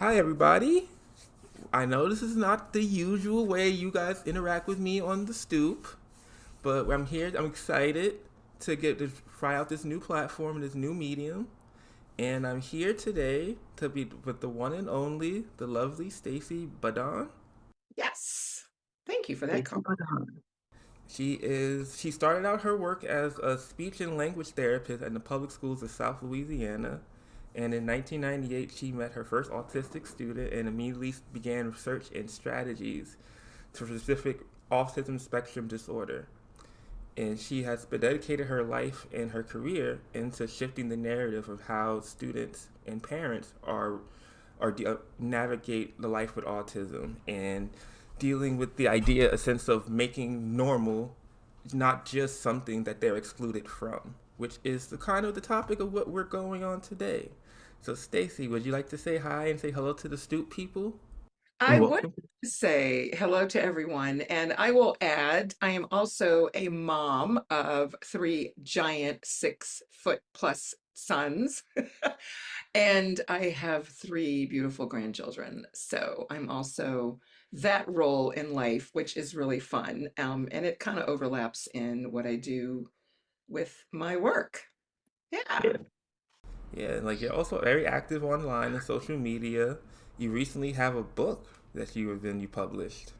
Hi, everybody. I know this is not the usual way you guys interact with me on the stoop, but I'm here. I'm excited to get to try out this new platform, this new medium, and I'm here today to be with the one and only, the lovely Stacy Badon. Yes. Thank you for that Stacy compliment. Badon. She started out her work as a speech and language therapist in the public schools of South Louisiana. And in 1998, she met her first autistic student and immediately began research and strategies to specific autism spectrum disorder. And she has dedicated her life and her career into shifting the narrative of how students and parents navigate the life with autism and dealing with the idea, a sense of making normal not just something that they're excluded from, which is the kind of the topic of what we're going on today. So, Stacy, would you like to say hi and say hello to the Stoop people? I would Welcome. say hello to everyone, and I will add I am also a mom of three giant 6 foot plus sons, and I have three beautiful grandchildren. So I'm also that role in life, which is really fun. And it kind of overlaps in what I do with my work. Yeah. Yeah. Yeah, like you're also very active online and social media. You recently have a book that you published.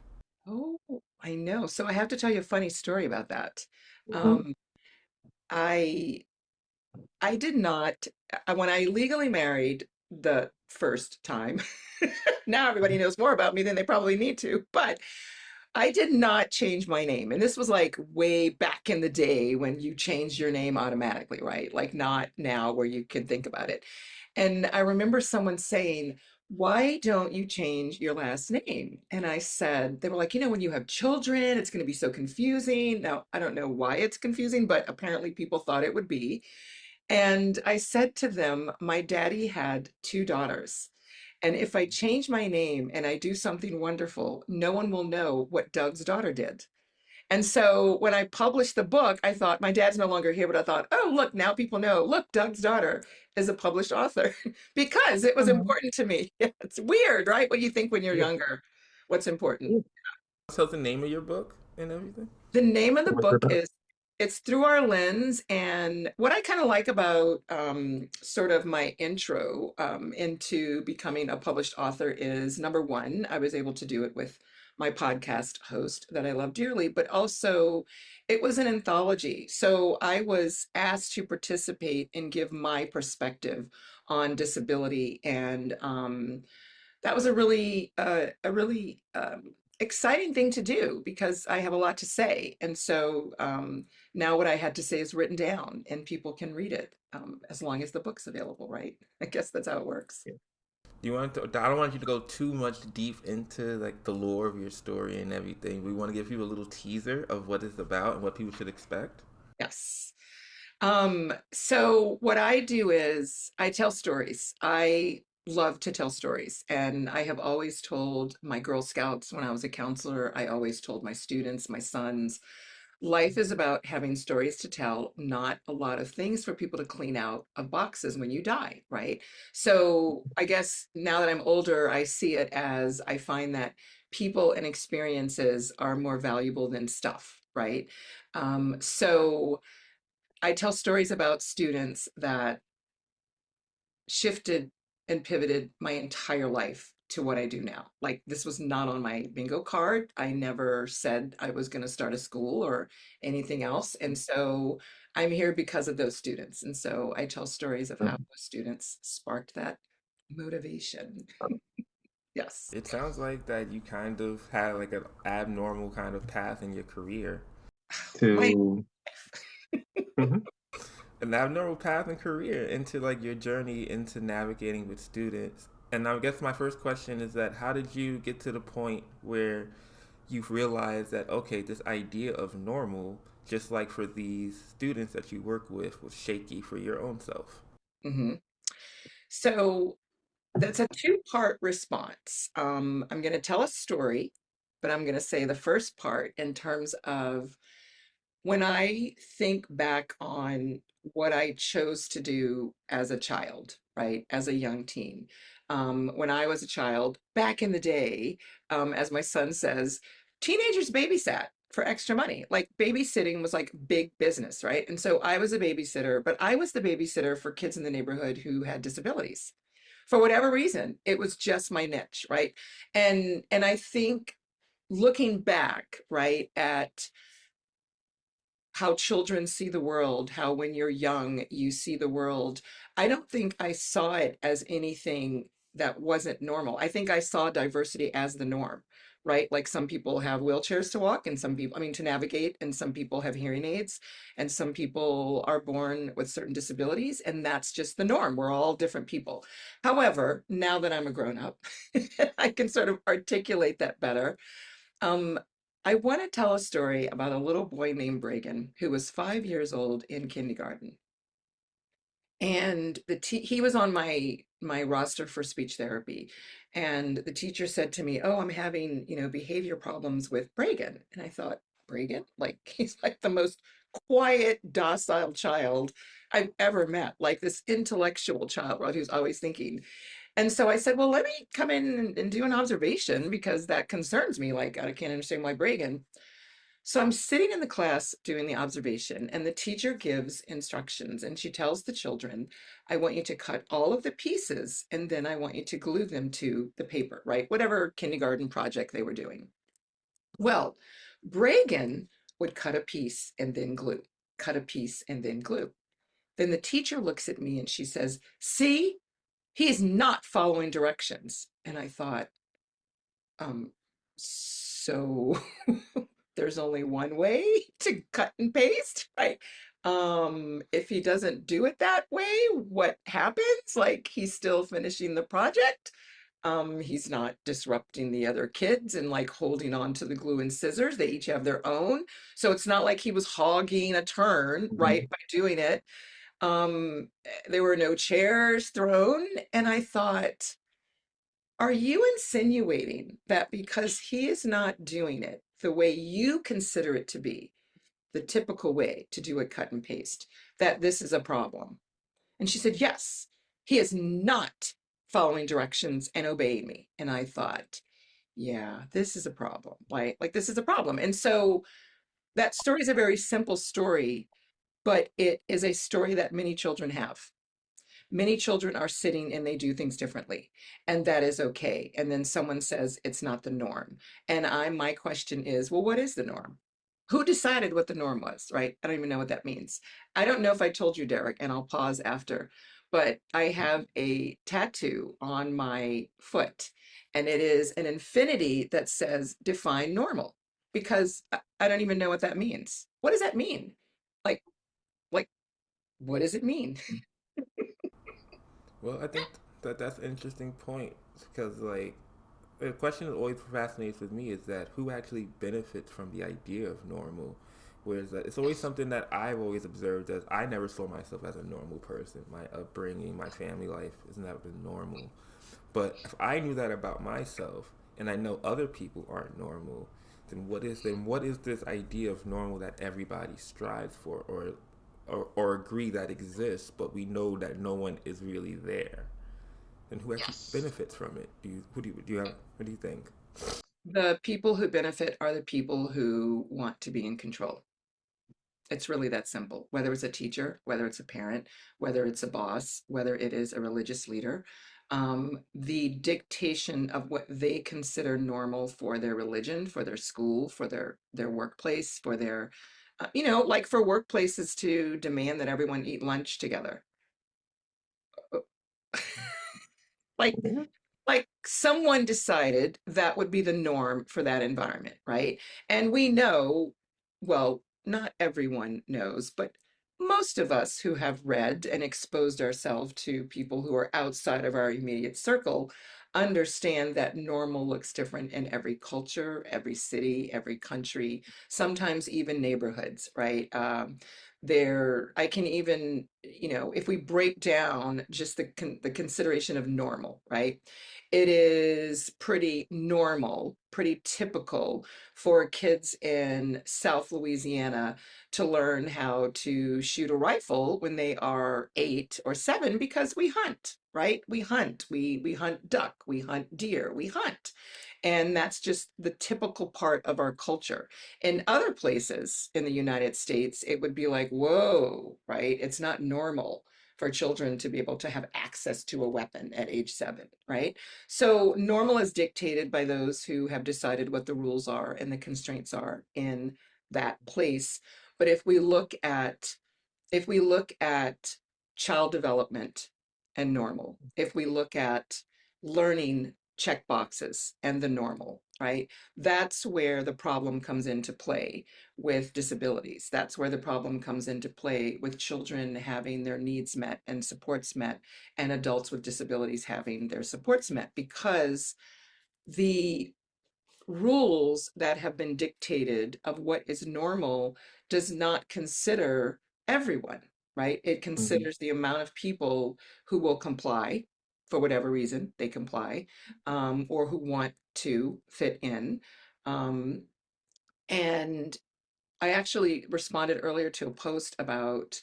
Oh, I know. So I have to tell you a funny story about that. Mhm. Um, I I did not when I legally married the first time. Now everybody knows more about me than they probably need to, but I did not change my name. And this was like way back in the day when you changed your name automatically, right? Like not now where you can think about it. And I remember someone saying, "Why don't you change your last name?" And I said, they were like, when you have children, it's going to be so confusing. Now, I don't know why it's confusing, but apparently people thought it would be. And I said to them, my daddy had two daughters. And if I change my name and I do something wonderful, no one will know what Doug's daughter did. And so when I published the book, I thought my dad's no longer here, but I thought, oh, look, now people know, look, Doug's daughter is a published author because it was Mhm. important to me. It's weird, right? What do you think when you're Yeah. younger? What's important? Yeah. Tell the name of your book and everything. The name of the What's it book about? is It's Through Our Lens. And what I kind of like about sort of my intro into becoming a published author is number one, I was able to do it with my podcast host that I love dearly, but also it was an anthology. So I was asked to participate and give my perspective on disability. And that was a really exciting thing to do because I have a lot to say. And so now what I had to say is written down and people can read it as long as the book's available, right? I guess that's how it works. Yeah. You want to? I don't want you to go too much deep into like the lore of your story and everything. We want to give you a little teaser of what it's about and what people should expect. Yes. So what I do is I tell stories. I love to tell stories. And I have always told my Girl Scouts when I was a counselor, I always told my students, my sons, life is about having stories to tell, not a lot of things for people to clean out of boxes when you die, right? So I guess now that I'm older, I see it as I find that people and experiences are more valuable than stuff, right? So I tell stories about students that shifted and pivoted my entire life to what I do now. Like this was not on my bingo card. I never said I was going to start a school or anything else. And so I'm here because of those students. And so I tell stories of how Mhm. those students sparked that motivation. Yes. It sounds like that you kind of had like an abnormal kind of path in your career. My To Mhm. An abnormal path and career into like your journey into navigating with students. And I guess my first question is that how did you get to the point where you've realized that okay, this idea of normal, just like for these students that you work with, was shaky for your own self? Mhm. So that's a two-part response. I'm going to tell a story, but I'm going to say the first part in terms of when I think back on what I chose to do as a child, right, as a young teen. when I was a child, back in the day, as my son says, teenagers babysat for extra money. Like babysitting was like big business, right? And so I was a babysitter, but I was the babysitter for kids in the neighborhood who had disabilities. For whatever reason, it was just my niche, right? And I think looking back, right, at how children see the world, how when you're young, you see the world. I don't think I saw it as anything that wasn't normal. I think I saw diversity as the norm, right? Like some people have wheelchairs to walk, and some people, I mean, to navigate, and some people have hearing aids, and some people are born with certain disabilities, and that's just the norm. We're all different people. However, now that I'm a grown up, I can sort of articulate that better. um, I want to tell a story about a little boy named Bragan who was 5 years old in kindergarten. And he was on my roster for speech therapy. And the teacher said to me, "Oh, I'm having, behavior problems with Bragan." And I thought, Bragan? Like he's like the most quiet, docile child I've ever met, like this intellectual child, right, who's always thinking. And so I said, well, let me come in and do an observation because that concerns me. Like, I can't understand why Bragan. So I'm sitting in the class doing the observation, and the teacher gives instructions, and she tells the children, I want you to cut all of the pieces, and then I want you to glue them to the paper, right? Whatever kindergarten project they were doing. Well, Bragan would cut a piece and then glue, cut a piece and then glue. Then the teacher looks at me and she says, see, he is not following directions. And I thought, so there's only one way to cut and paste, right? If he doesn't do it that way, what happens? Like he's still finishing the project. He's not disrupting the other kids and like holding on to the glue and scissors. They each have their own. So it's not like he was hogging a turn, right, by doing it. There were no chairs thrown. And I thought, are you insinuating that because he is not doing it the way you consider it to be, the typical way to do a cut and paste, that this is a problem? And she said, yes, he is not following directions and obeying me. And I thought, yeah, this is a problem. Like this is a problem. And so that story is a very simple story, but it is a story that many children have. Many children are sitting and they do things differently, and that is okay. And then someone says it's not the norm. And my question is, well, what is the norm? Who decided what the norm was, right? I don't even know what that means. I don't know if I told you, Derek, and I'll pause after, but I have a tattoo on my foot, and it is an infinity that says define normal, because I don't even know what that means. What does that mean? Like, like, what does it mean? Well, I think that that's an interesting point because, like, the question that always fascinates with me is that who actually benefits from the idea of normal? Whereas it's always something that I've always observed as I never saw myself as a normal person. My upbringing, my family life has never been normal. But if I knew that about myself and I know other people aren't normal, then what is this idea of normal that everybody strives for or agree that exists, but we know that no one is really there? Then who actually Yes. benefits from it? Do you have what do you think? The people who benefit are the people who want to be in control. It's really that simple. Whether it's a teacher, whether it's a parent, whether it's a boss, whether it is a religious leader, the dictation of what they consider normal for their religion, for their school, for their workplace, for their, like for workplaces to demand that everyone eat lunch together. Like Mhm. like someone decided that would be the norm for that environment, right? And we know, well, not everyone knows, but most of us who have read and exposed ourselves to people who are outside of our immediate circle understand that normal looks different in every culture, every city, every country, sometimes even neighborhoods, right? I can even, if we break down just the consideration of normal, right? It is pretty normal, pretty typical for kids in South Louisiana to learn how to shoot a rifle when they are 8 or 7 because we hunt, right? We hunt duck, we hunt deer, we hunt. And that's just the typical part of our culture. In other places in the United States, it would be like, whoa, right? It's not normal for children to be able to have access to a weapon at age 7, right? So normal is dictated by those who have decided what the rules are and the constraints are in that place. But if we look at child development and normal, if we look at learning check boxes and the normal, right? That's where the problem comes into play with disabilities. That's where the problem comes into play with children having their needs met and supports met, and adults with disabilities having their supports met, because the rules that have been dictated of what is normal does not consider everyone, right? It Hmm. considers the amount of people who will comply for whatever reason they comply, or who want to fit in. Um, and I actually responded earlier to a post about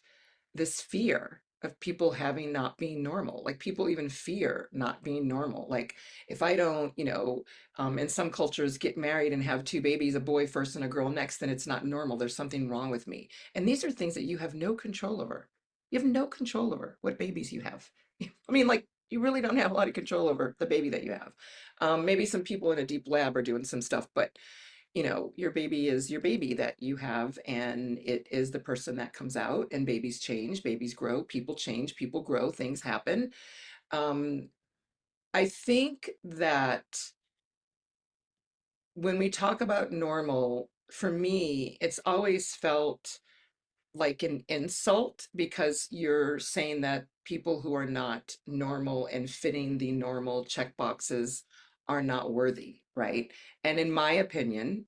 this fear of people having not being normal. Like people even fear not being normal. Like if I don't, in some cultures get married and have two babies, a boy first and a girl next, then it's not normal. There's something wrong with me. And these are things that you have no control over. You have no control over what babies you have. I mean, like you really don't have a lot of control over the baby that you have. Maybe some people in a deep lab are doing some stuff, but your baby is your baby that you have, and it is the person that comes out, and babies change, babies grow, people change, people grow, things happen. Um, I think that when we talk about normal, for me, it's always felt like an insult because you're saying that people who are not normal and fitting the normal check boxes are not worthy, right? And in my opinion,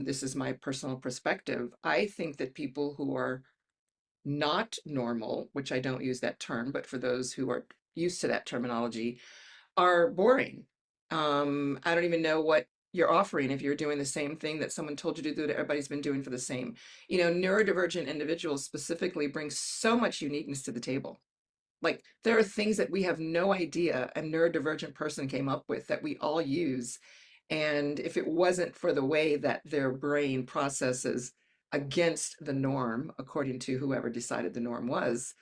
this is my personal perspective, I think that people who are not normal, which I don't use that term, but for those who are used to that terminology, are boring. I don't even know what you're offering if you're doing the same thing that someone told you to do that everybody's been doing for the same. Neurodivergent individuals specifically bring so much uniqueness to the table. Like there are things that we have no idea a neurodivergent person came up with that we all use. And if it wasn't for the way that their brain processes against the norm, according to whoever decided the norm was,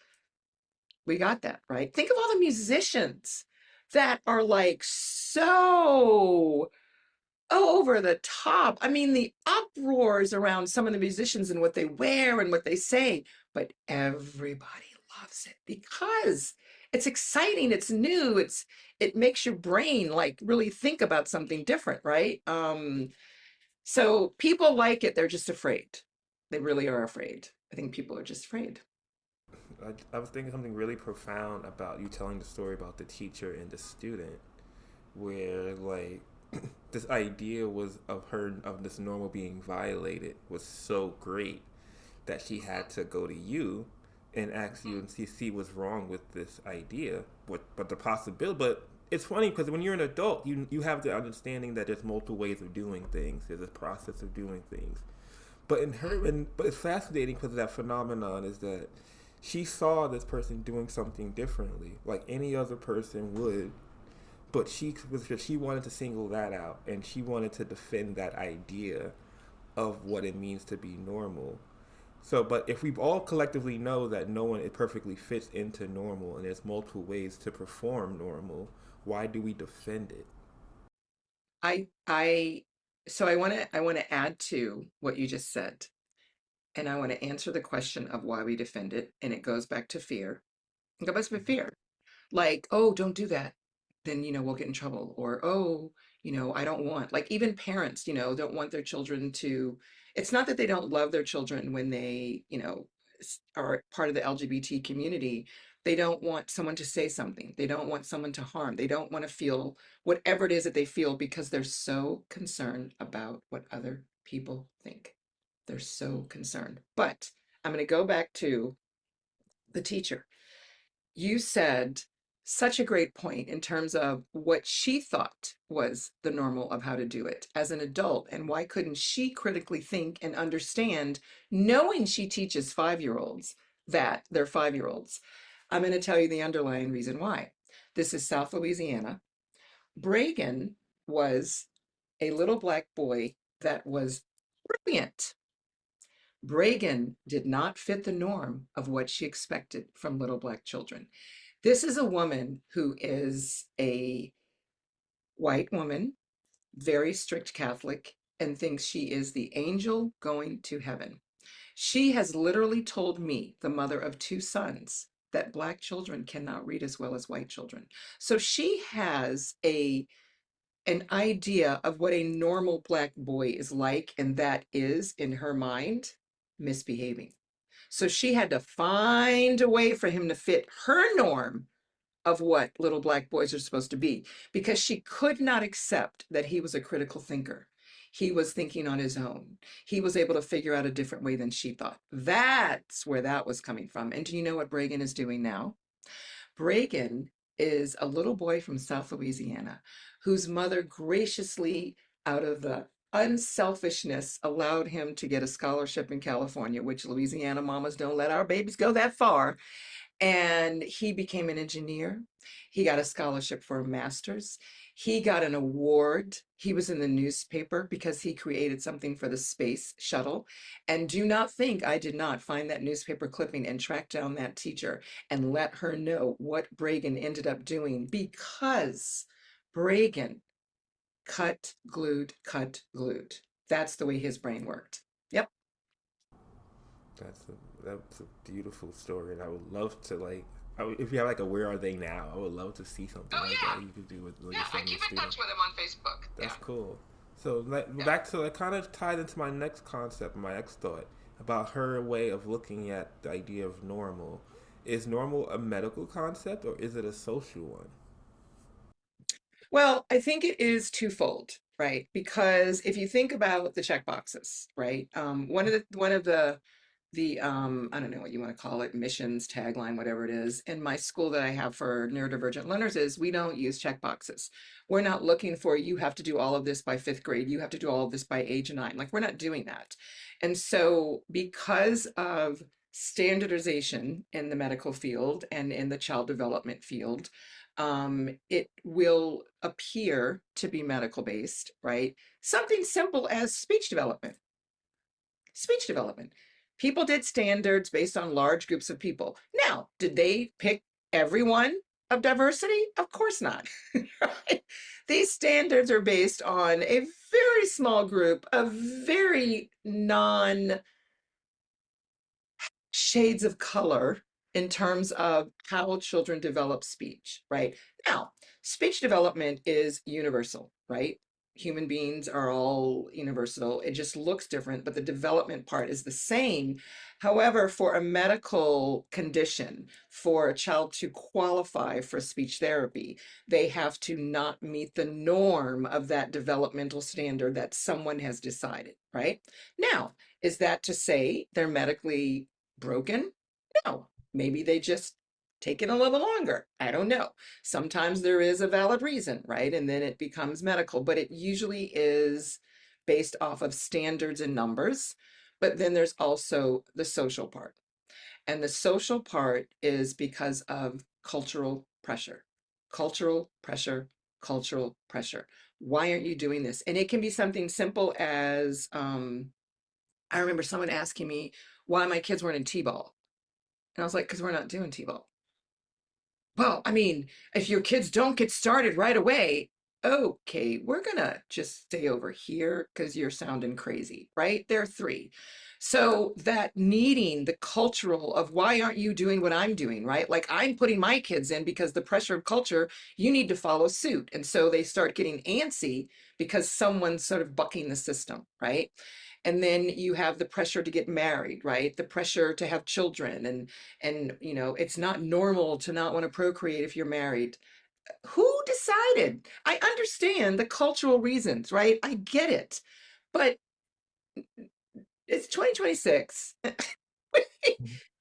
we got that, right? Think of all the musicians that are like so over the top. I mean, the uproars around some of the musicians and what they wear and what they say, but everybody loves it because it's exciting, it's new, it makes your brain like really think about something different, right? So people like it, they're just afraid. They really are afraid. I think people are just afraid. I was thinking something really profound about you telling the story about the teacher and the student, where like this idea was of this normal being violated was so great that she had to go to you and ask you and see what's wrong with this idea, but the possibility. But it's funny because when you're an adult, you have the understanding that there's multiple ways of doing things. There's a process of doing things. But it's fascinating because that phenomenon is that she saw this person doing something differently, like any other person would, but she wanted to single that out and she wanted to defend that idea of what it means to be normal. So, but if we all collectively know that no one it perfectly fits into normal and there's multiple ways to perform normal, why do we defend it? I so I want to add to what you just said, and I want to answer the question of why we defend it, and it goes back to fear. It goes back to fear. Like, oh, don't do that, then we'll get in trouble. Or, oh, I don't want, like, even parents, don't want their children to, it's not that they don't love their children when they, are part of the LGBT community. They don't want someone to say something, they don't want someone to harm, they don't want to feel whatever it is that they feel, because they're so concerned about what other people think. They're so concerned. But I'm going to go back to the teacher. You said such a great point in terms of what she thought was the normal of how to do it as an adult, and why couldn't she critically think and understand, knowing she teaches 5 year olds that they're 5 year olds. I'm going to tell you the underlying reason why. This is South Louisiana. Reagan was a little black boy that was brilliant. Reagan did not fit the norm of what she expected from little black children. This is a woman who is a white woman, very strict Catholic, and thinks she is the angel going to heaven. She has literally told me, the mother of 2 sons, that black children cannot read as well as white children. So she has an idea of what a normal black boy is like, and that is, in her mind, misbehaving. So she had to find a way for him to fit her norm of what little black boys are supposed to be, because she could not accept that he was a critical thinker. He was thinking on his own. He was able to figure out a different way than she thought. That's where that was coming from. And do you know what Reagan is doing now? Reagan is a little boy from South Louisiana whose mother graciously, out of the unselfishness, allowed him to get a scholarship in California, which Louisiana mamas don't let our babies go that far. And he became an engineer. He got a scholarship for a master's. He got an award. He was in the newspaper because he created something for the space shuttle. And do not think I did not find that newspaper clipping and track down that teacher and let her know what Reagan ended up doing, because Reagan cut, glued. That's the way his brain worked. Yep. That's a beautiful story, and I would love to if you have like a "Where Are They Now?" I would love to see something Oh like yeah. that you could do with Yeah, your I son, keep your in student. touch with him on Facebook. That's Yeah. cool. So Yeah. back to that kind of tied into my next concept, my next thought about her way of looking at the idea of normal. Is normal a medical concept or is it a social one? Well, I think it is twofold, right? Because if you think about the check boxes, right? One of the I don't know what you want to call it, missions, tagline, whatever it is, in my school that I have for neurodivergent learners is, we don't use check boxes. We're not looking for, you have to do all of this by 5th grade, you have to do all of this by age 9. Like, we're not doing that. And so because of standardization in the medical field and in the child development field, it will appear to be medical based, right? Something simple as speech development. Speech development. People did standards based on large groups of people. Now, did they pick everyone of diversity? Of course not. Right? These standards are based on a very small group of very non shades of color in terms of how children develop speech, right? Now, speech development is universal, right? Human beings are all universal. It just looks different, but the development part is the same. However, for a medical condition, for a child to qualify for speech therapy, they have to not meet the norm of that developmental standard that someone has decided, right? Now, is that to say they're medically broken? No, maybe they just take it a little longer. I don't know. Sometimes there is a valid reason, right? And then it becomes medical, but it usually is based off of standards and numbers. But then there's also the social part. And the social part is because of cultural pressure. Cultural pressure, cultural pressure. Why aren't you doing this? And it can be something simple as, I remember someone asking me why my kids weren't in T-ball. And I was like, because we're not doing T-ball. Well, I mean, if your kids don't get started right away, okay, we're gonna just stay over here because you're sounding crazy, right? They're 3. So that needing the cultural of, why aren't you doing what I'm doing, right? Like, I'm putting my kids in because the pressure of culture, you need to follow suit. And so they start getting antsy because someone's sort of bucking the system, right? And then you have the pressure to get married, right? The pressure to have children, and it's not normal to not want to procreate if you're married. Who decided? I understand the cultural reasons, right? I get it. But it's 2026.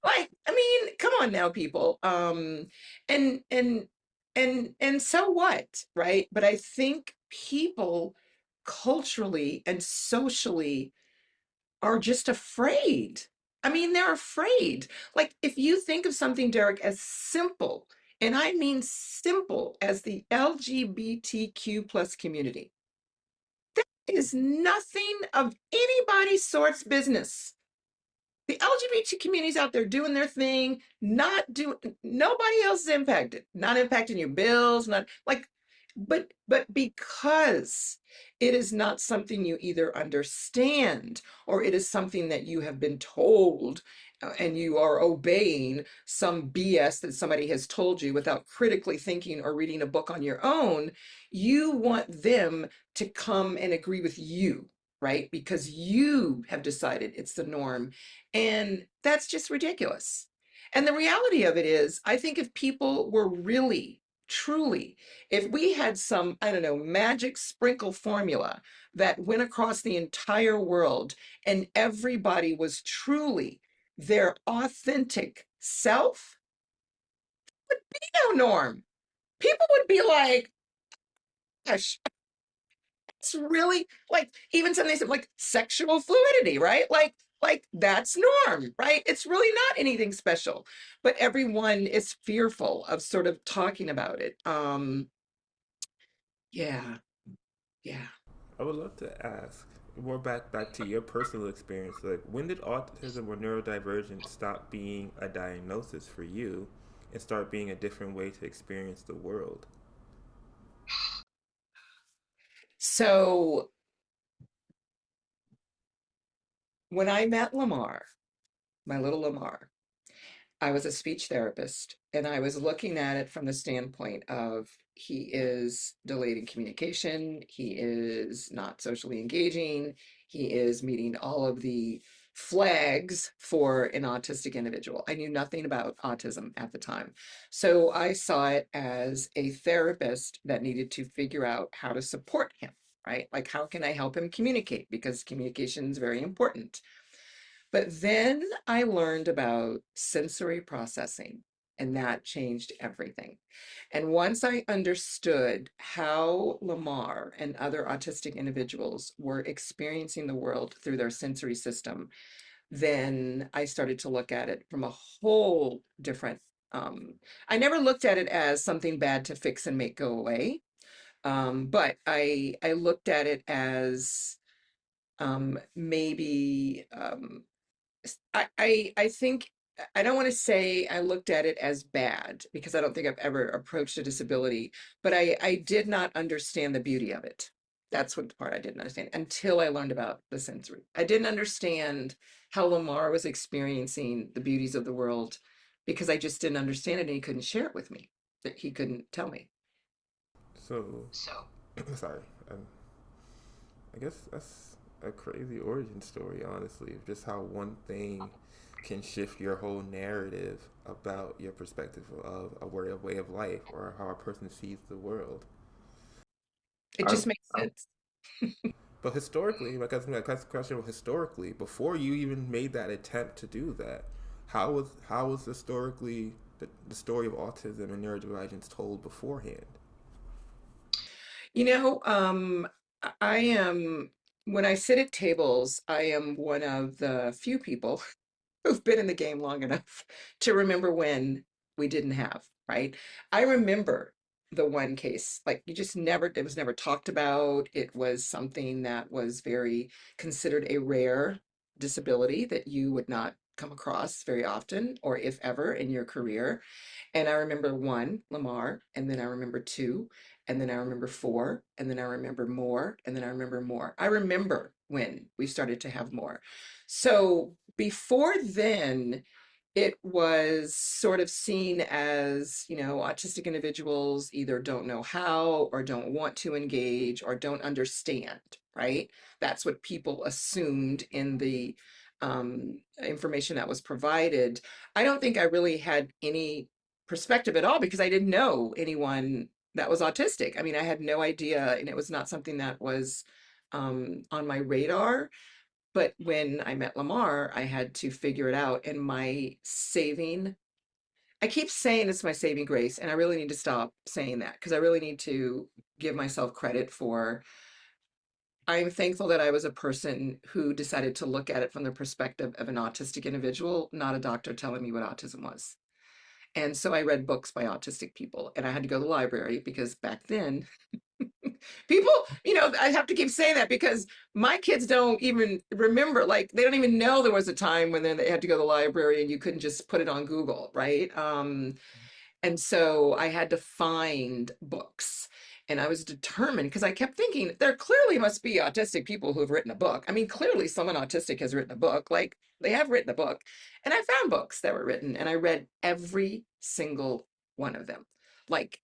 Like, I mean, come on now, people. And and so what, right? But I think people culturally and socially are just afraid. I mean, they're afraid. Like, if you think of something, Derek, as simple, and I mean simple, as the LGBTQ plus community, is nothing of anybody's sort's business. The LGBT community's out there doing their thing, not doing, nobody else is impacted, not impacting your bills, not like, but because it is not something you either understand or it is something that you have been told, and you are obeying some BS that somebody has told you without critically thinking or reading a book on your own, you want them to come and agree with you, right? Because you have decided it's the norm, and that's just ridiculous. And the reality of it is, I think if people were really, truly, if we had some, I don't know, magic sprinkle formula that went across the entire world and everybody was truly their authentic self, no norm. People would be like, gosh, it's really like even something they said like sexual fluidity, right? Like that's norm, right? It's really not anything special, but everyone is fearful of sort of talking about it. Yeah, yeah. I would love to ask more back to your personal experience. Like, when did autism or neurodivergence stop being a diagnosis for you and start being a different way to experience the world? So when I met Lamar, my little Lamar, I was a speech therapist and I was looking at it from the standpoint of he is delayed in communication, he is not socially engaging, he is meeting all of the flags for an autistic individual. I knew nothing about autism at the time. So I saw it as a therapist that needed to figure out how to support him, right? Like, how can I help him communicate? Because communication is very important. But then I learned about sensory processing, and that changed everything. And once I understood how Lamar and other autistic individuals were experiencing the world through their sensory system, then I started to look at it from a whole different. I never looked at it as something bad to fix and make go away, but I looked at it as maybe I think I don't want to say I looked at it as bad because I don't think I've ever approached a disability, but I did not understand the beauty of it. That's what the part I didn't understand until I learned about the sensory. I didn't understand how Lamar was experiencing the beauties of the world because I just didn't understand it and he couldn't share it with me. That he couldn't tell me. So, sorry. Um, I guess that's a crazy origin story, honestly, of just how one thing can shift your whole narrative about your perspective of a way of life or how a person sees the world. It I, just makes sense. but historically, like that's a question of historically, before you even made that attempt to do that, how was historically the story of autism and neurodivergence told beforehand? You know, I am, when I sit at tables, I am one of the few people who've been in the game long enough to remember when we didn't have, right? I remember the one case, like you just never, it was never talked about. It was something that was very considered a rare disability that you would not come across very often or if ever in your career. And I remember one, Lamar, and then I remember two, and then I remember four, and then I remember more, and then I remember more. I remember when we started to have more. So before then, it was sort of seen as, autistic individuals either don't know how or don't want to engage or don't understand, right? That's what people assumed in the information that was provided. I don't think I really had any perspective at all because I didn't know anyone that was autistic. I mean, I had no idea, and it was not something that was on my radar. But when I met Lamar, I had to figure it out. And I keep saying it's my saving grace, and I really need to stop saying that because I really need to give myself credit for. I'm thankful that I was a person who decided to look at it from the perspective of an autistic individual, not a doctor telling me what autism was. And so I read books by autistic people, and I had to go to the library because back then, people, I have to keep saying that because my kids don't even remember, like, they don't even know there was a time when then they had to go to the library and you couldn't just put it on Google, right? And so I had to find books. And I was determined because I kept thinking there clearly must be autistic people who have written a book. I mean, clearly someone autistic has written a book. Like they have written a book. And I found books that were written and I read every single one of them. Like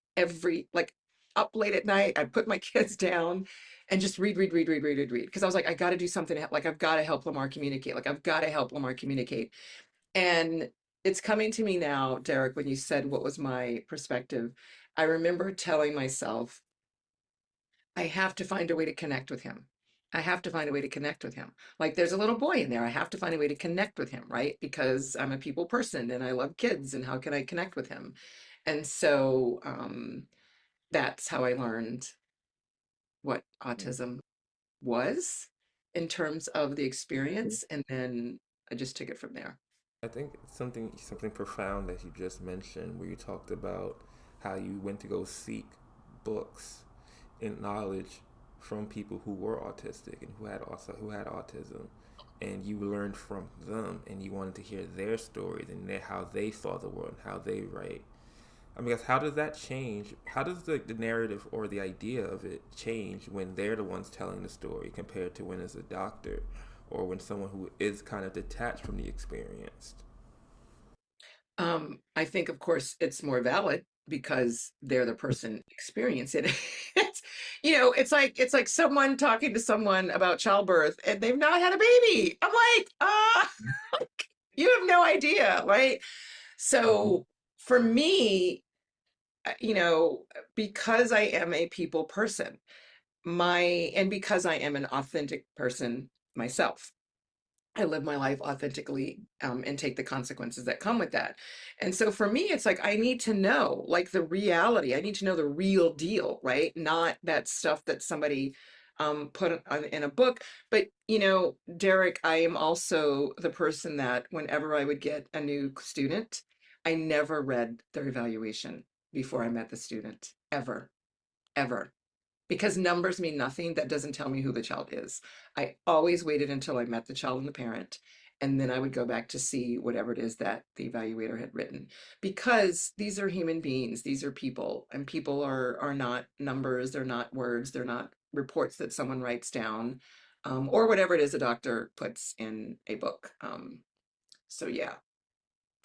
up late at night, I'd put my kids down and just read. Because I was like, I got to do something. Like, I've got to help Lamar communicate. Like, I've got to help Lamar communicate. And it's coming to me now, Derek, when you said what was my perspective. I remember telling myself, I have to find a way to connect with him. I have to find a way to connect with him. Like there's a little boy in there. I have to find a way to connect with him, right? Because I'm a people person and I love kids and how can I connect with him? And so that's how I learned what autism was in terms of the experience. And then I just took it from there. I think something profound that you just mentioned, where you talked about how you went to go seek books and knowledge from people who were autistic and who had autism, and you learned from them, and you wanted to hear their stories and how they saw the world and how they write. I mean, how does that change? How does the narrative or the idea of it change when they're the ones telling the story compared to when it's a doctor or when someone who is kind of detached from the experience? I think, of course, it's more valid because they're the person experiencing it. It's, it's like someone talking to someone about childbirth and they've not had a baby. I'm like, you have no idea, right? Mm-hmm. So for me, you know, because I am a people person, and because I am an authentic person myself, I live my life authentically and take the consequences that come with that. And so for me, it's like I need to know like the reality. I need to know the real deal, right? Not that stuff that somebody put in a book. But Derek, I am also the person that whenever I would get a new student, I never read their evaluation before I met the student, ever, ever, because numbers mean nothing. That doesn't tell me who the child is. I always waited until I met the child and the parent, and then I would go back to see whatever it is that the evaluator had written. Because these are human beings, these are people, and people are not numbers, they're not words, they're not reports that someone writes down, or whatever it is a doctor puts in a book. So yeah,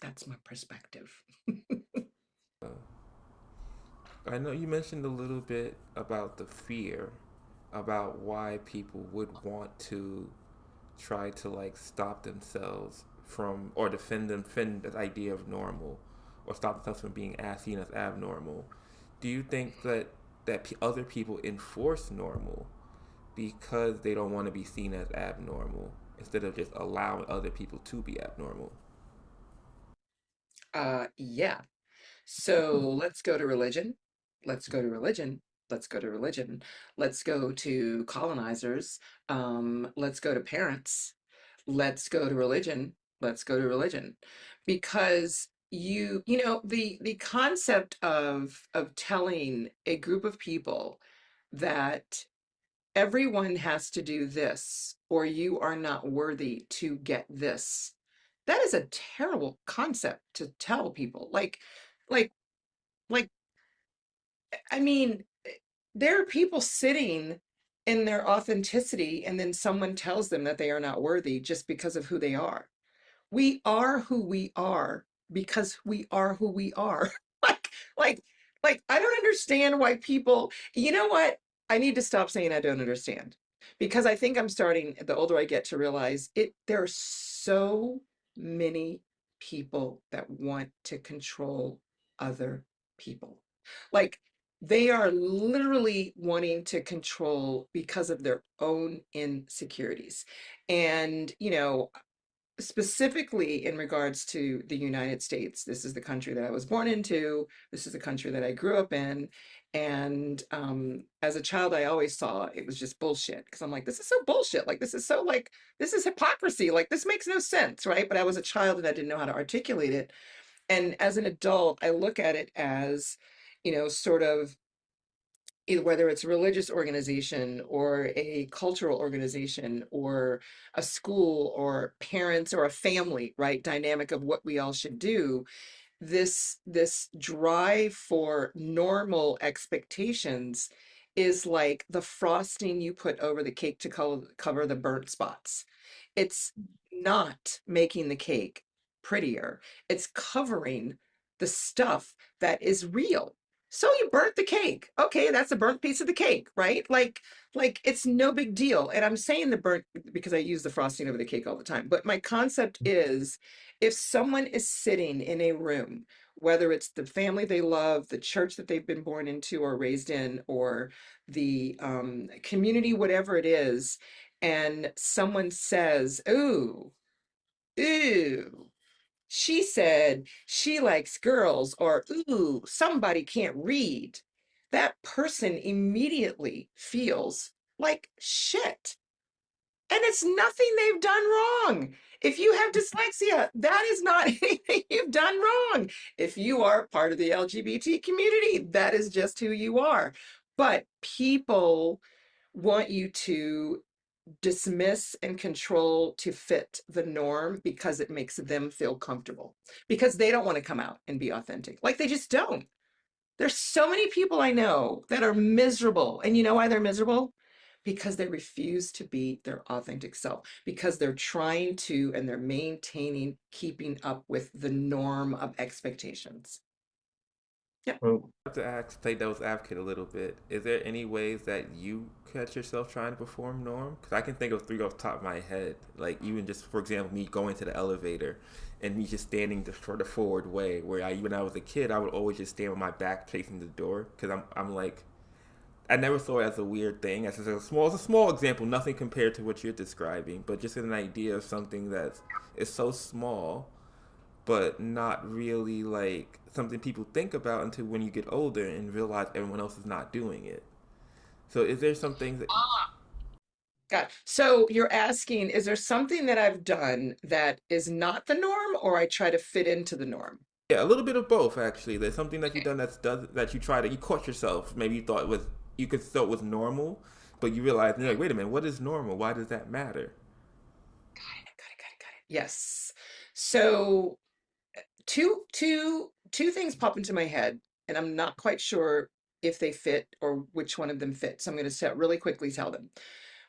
that's my perspective. Uh, I know you mentioned a little bit about the fear, about why people would want to try to like stop themselves from or defend the idea of normal, or stop themselves from being seen as abnormal. Do you think that other people enforce normal because they don't want to be seen as abnormal instead of just allowing other people to be abnormal? Yeah. So let's go to religion. Let's go to religion. Let's go to religion. Let's go to colonizers. Let's go to parents. Let's go to religion. Let's go to religion. Because the concept of telling a group of people that everyone has to do this or you are not worthy to get this. That is a terrible concept to tell people. Like like I mean, there are people sitting in their authenticity, and then someone tells them that they are not worthy just because of who they are. We are who we are because we are who we are. like, like, I don't understand why people, you know what? I need to stop saying I don't understand because I think I'm starting, the older I get, to realize there are so many people that want to control other people. Like, they are literally wanting to control because of their own insecurities. And, specifically in regards to the United States, this is the country that I was born into. This is the country that I grew up in. And as a child, I always saw it was just bullshit because I'm like, this is so bullshit. Like, this is so like, this is hypocrisy. Like, this makes no sense, right? But I was a child and I didn't know how to articulate it. And as an adult, I look at it as, sort of either whether it's a religious organization or a cultural organization or a school or parents or a family, right? Dynamic of what we all should do. This drive for normal expectations is like the frosting you put over the cake to cover the burnt spots. It's not making the cake prettier. It's covering the stuff that is real. So you burnt the cake. Okay, that's a burnt piece of the cake, right? Like it's no big deal. And I'm saying the burnt because I use the frosting over the cake all the time. But my concept is if someone is sitting in a room, whether it's the family they love, the church that they've been born into or raised in, or the community, whatever it is, and someone says, "Ooh, ooh, she said she likes girls," or "Ooh, somebody can't read," that person immediately feels like shit. And it's nothing they've done wrong. If you have dyslexia, that is not anything you've done wrong. If you are part of the LGBT community, that is just who you are. But people want you to dismiss and control to fit the norm because it makes them feel comfortable, because they don't want to come out and be authentic. Like they just don't. There's so many people I know that are miserable. And you know why they're miserable? Because they refuse to be their authentic self, because they're trying to and they're maintaining, keeping up with the norm of expectations. Yeah. Well, I have to ask, play devil's advocate a little bit. Is there any ways that you catch yourself trying to perform norm? Because I can think of three off the top of my head. Like even just for example, me going to the elevator and me just standing the sort of forward way. Where when I was a kid, I would always just stand with my back facing the door because I'm like I never saw it as a weird thing. As it's a small example, nothing compared to what you're describing, but just an idea of something that is so small but not really like something people think about until when you get older and realize everyone else is not doing it. So is there some things that God. So you're asking, is there something that I've done that is not the norm, or I try to fit into the norm? yeah, a little bit of both actually. There's something that you've done that you try to you caught yourself. Maybe you thought it was you could thought was normal, but you realize you're like, wait a minute, what is normal? Why does that matter? Got it. Yes. So two things pop into my head, and I'm not quite sure if they fit or which one of them fit. So I'm going to set really quickly tell them.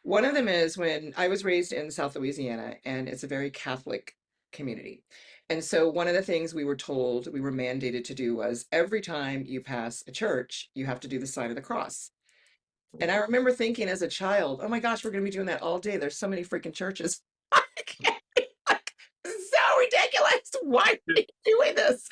One of them is when I was raised in South Louisiana, and it's a very Catholic community. And so one of the things we were told, we were mandated to do was every time you pass a church, you have to do the sign of the cross. And I remember thinking as a child, oh my gosh, we're going to be doing that all day. There's so many freaking churches. Like, this is so ridiculous. Why are you doing this?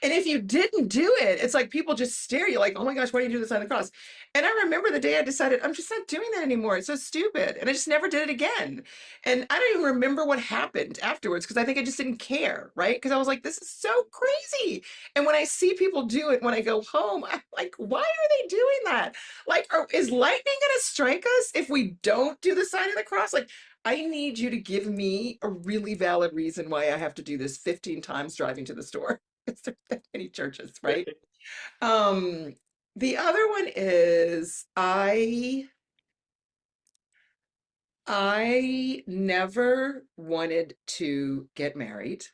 And if you didn't do it, it's like people just stare at you like, oh my gosh, why do you do this on the cross? And I remember the day I decided I'm just not doing that anymore. It's so stupid. And I just never did it again. And I don't even remember what happened afterwards because I think I just didn't care, right? Because I was like, this is so crazy. And when I see people do it when I go home, I'm like, why are they doing that? Like, is lightning going to strike us if we don't do the sign of the cross? Like, I need you to give me a really valid reason why I have to do this 15 times driving to the store. Because there's that many churches, right? Um, the other one is I never wanted to get married.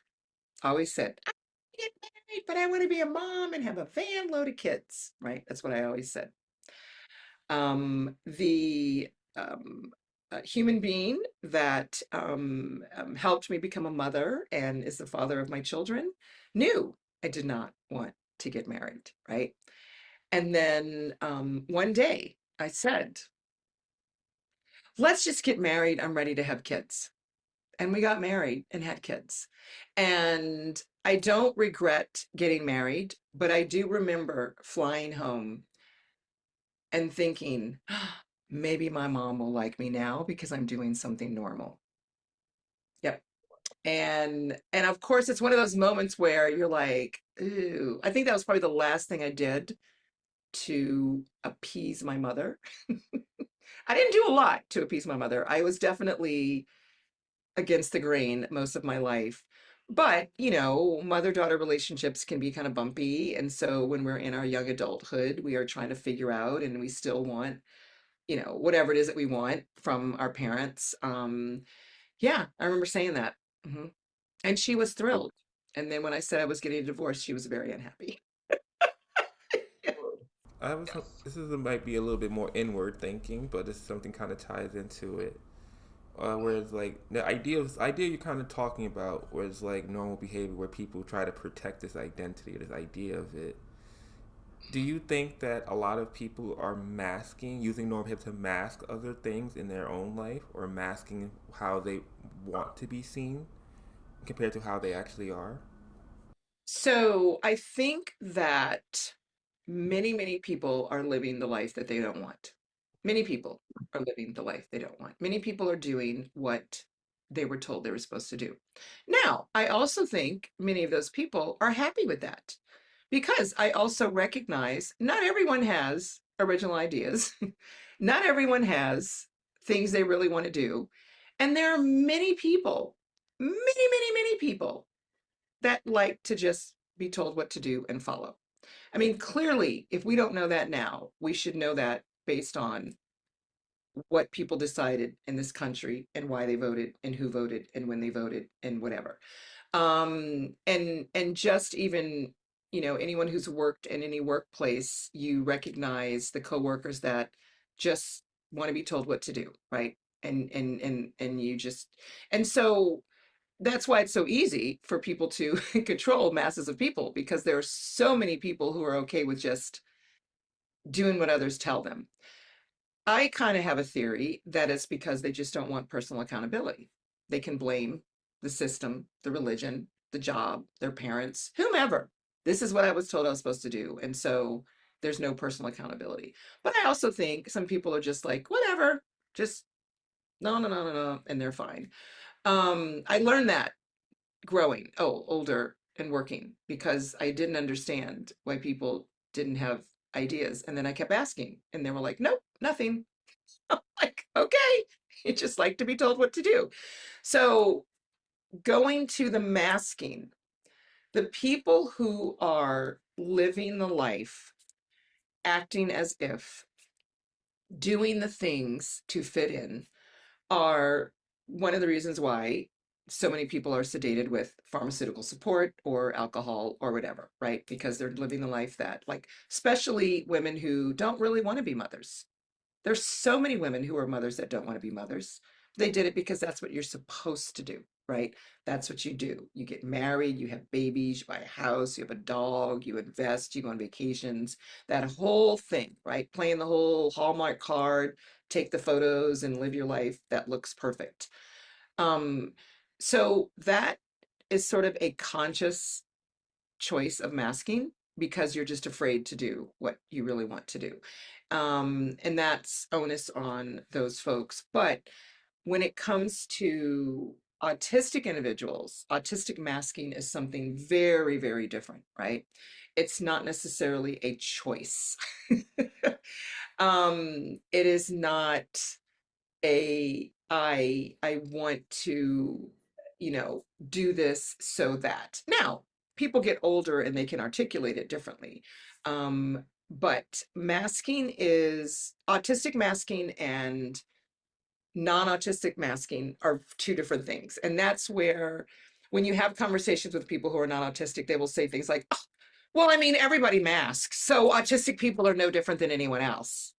I always said, I want to get married, but I want to be a mom and have a van load of kids, right? That's what I always said. The human being that helped me become a mother and is the father of my children knew I did not want to get married, right? And then one day I said, let's just get married. I'm ready to have kids. And we got married and had kids. And I don't regret getting married, but I do remember flying home and thinking, maybe my mom will like me now because I'm doing something normal. Yep. And of course it's one of those moments where you're like, ooh, I think that was probably the last thing I did to appease my mother. I didn't do a lot to appease my mother. I was definitely against the grain most of my life. But, mother-daughter relationships can be kind of bumpy. And so when we're in our young adulthood, we are trying to figure out and we still want, whatever it is that we want from our parents. Yeah, I remember saying that. Hmm. And she was thrilled. And then when I said I was getting a divorce, she was very unhappy. I was. This is might be a little bit more inward thinking, but it's something kind of ties into it. Whereas like the idea you're kind of talking about, where it's like normal behavior, where people try to protect this identity, this idea of it. Do you think that a lot of people are masking, using normal behavior to mask other things in their own life, or masking how they want to be seen compared to how they actually are? So I think that many people are living the life that they don't want. Many people are living the life they don't want. Many people are doing what they were told they were supposed to do. Now, I also think many of those people are happy with that because I also recognize not everyone has original ideas. Not everyone has things they really want to do. And there are many people, many people that like to just be told what to do and follow. I mean, clearly, if we don't know that now, we should know that based on what people decided in this country and why they voted and who voted and when they voted and whatever. And just even, anyone who's worked in any workplace, you recognize the coworkers that just want to be told what to do, right? And you just and so that's why it's so easy for people to control masses of people because there are so many people who are okay with just doing what others tell them. I kind of have a theory that it's because they just don't want personal accountability. They can blame the system, the religion, the job, their parents, whomever. This is what I was told I was supposed to do. And so there's no personal accountability. But I also think some people are just like, whatever, just no, and they're fine. I learned that growing, older and working because I didn't understand why people didn't have ideas. And then I kept asking, and they were like, nope, nothing. I'm like, okay, you just like to be told what to do. So going to the masking, the people who are living the life, acting as if, doing the things to fit in are one of the reasons why so many people are sedated with pharmaceutical support or alcohol or whatever, right? Because they're living the life that, like, especially women who don't really want to be mothers. There's so many women who are mothers that don't want to be mothers. They did it because that's what you're supposed to do, right? That's what you do. You get married, you have babies, you buy a house, you have a dog, you invest, you go on vacations, that whole thing, right? Playing the whole Hallmark card, take the photos and live your life that looks perfect. Um, so that is sort of a conscious choice of masking because you're just afraid to do what you really want to do. And that's onus on those folks. But when it comes to autistic individuals, autistic masking is something very different, right? It's not necessarily a choice. It is not I want to, do this so that. Now, people get older and they can articulate it differently. But masking is autistic masking and non-autistic masking are two different things. And that's where when you have conversations with people who are non-autistic, they will say things like, "Oh, well, I mean, everybody masks, so autistic people are no different than anyone else."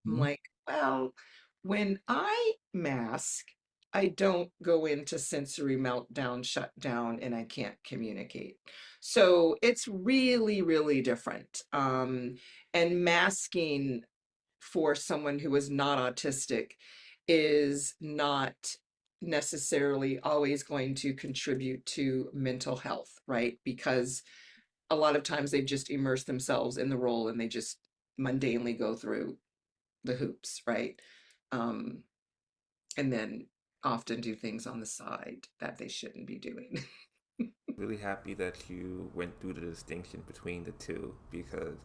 I'm like, well, when I mask, I don't go into sensory meltdown, shutdown, and I can't communicate. So it's really different. And masking for someone who is not autistic is not necessarily always going to contribute to mental health, right? Because a lot of times they just immerse themselves in the role and they just mundanely go through the hoops, right? Um, and then often do things on the side that they shouldn't be doing. Really happy that you went through the distinction between the two because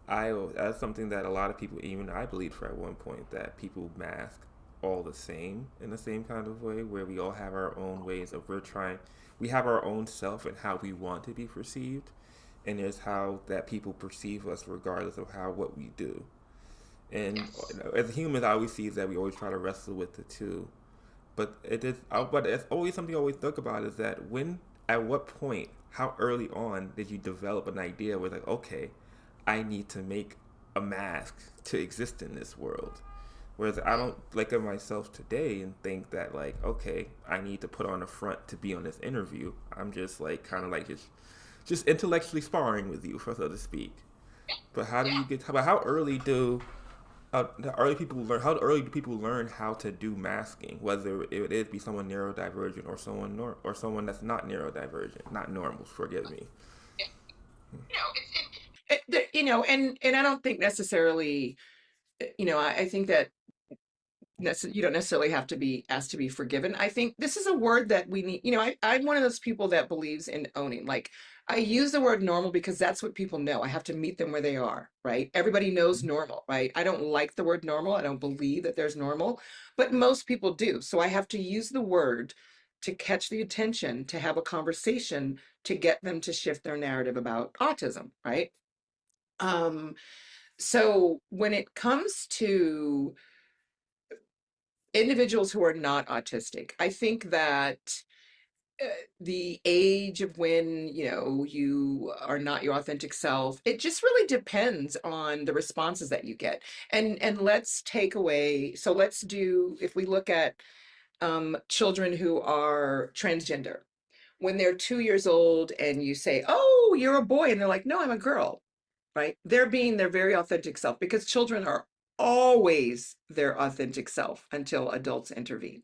that's something that a lot of people, even I believed for at one point, that people mask all the same in the same kind of way, where we all have our own ways of we have our own self and how we want to be perceived, and there's how that people perceive us regardless of how what we do. And Yes. as humans, I always see that we always try to wrestle with the two. But it's always something I always think about is that at what point, how early on did you develop an idea where like, okay, I need to make a mask to exist in this world. Whereas I don't look at myself today and think that like, okay, I need to put on a front to be on this interview. I'm just like kind of like just intellectually sparring with you, for so to speak. But how do Yeah. you get? But how early do the early people learn? How early do people learn how to do masking? Whether it is be someone neurodivergent or or someone that's not neurodivergent, not normal. Forgive me. Yeah. It's And I don't think necessarily, I think that you don't necessarily have to be asked to be forgiven. I think this is a word that we need. I'm one of those people that believes in owning. Like, I use the word normal because that's what people know. I have to meet them where they are, right? Everybody knows normal, right? I don't like the word normal. I don't believe that there's normal, but most people do. So I have to use the word to catch the attention, to have a conversation, to get them to shift their narrative about autism, right? Um, so when it comes to individuals who are not autistic, I think that uh, the age of when you are not your authentic self, it just really depends on the responses that you get. And let's take away, so let's do, if we look at children who are transgender, when they're 2 years old and you say, oh, you're a boy, and they're like, no, I'm a girl, right? They're being their very authentic self, because children are always their authentic self until adults intervene.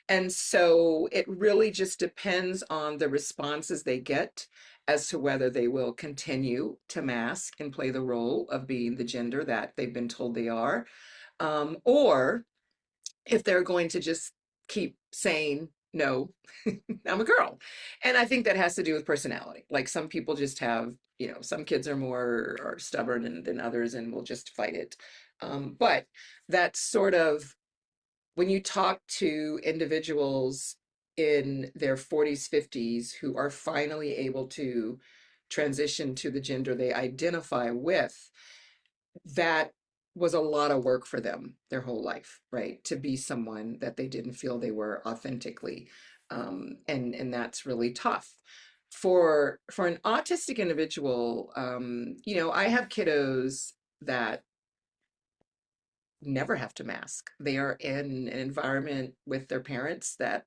And so it really just depends on the responses they get as to whether they will continue to mask and play the role of being the gender that they've been told they are, or if they're going to just keep saying, no, I'm a girl. And I think that has to do with personality. Like, some people just have, some kids are more are stubborn than others and will just fight it. But that's sort of, when you talk to individuals in their 40s, 50s who are finally able to transition to the gender they identify with, that was a lot of work for them their whole life, right? To be someone that they didn't feel they were authentically. And that's really tough. For an autistic individual, I have kiddos that never have to mask. They are in an environment with their parents that,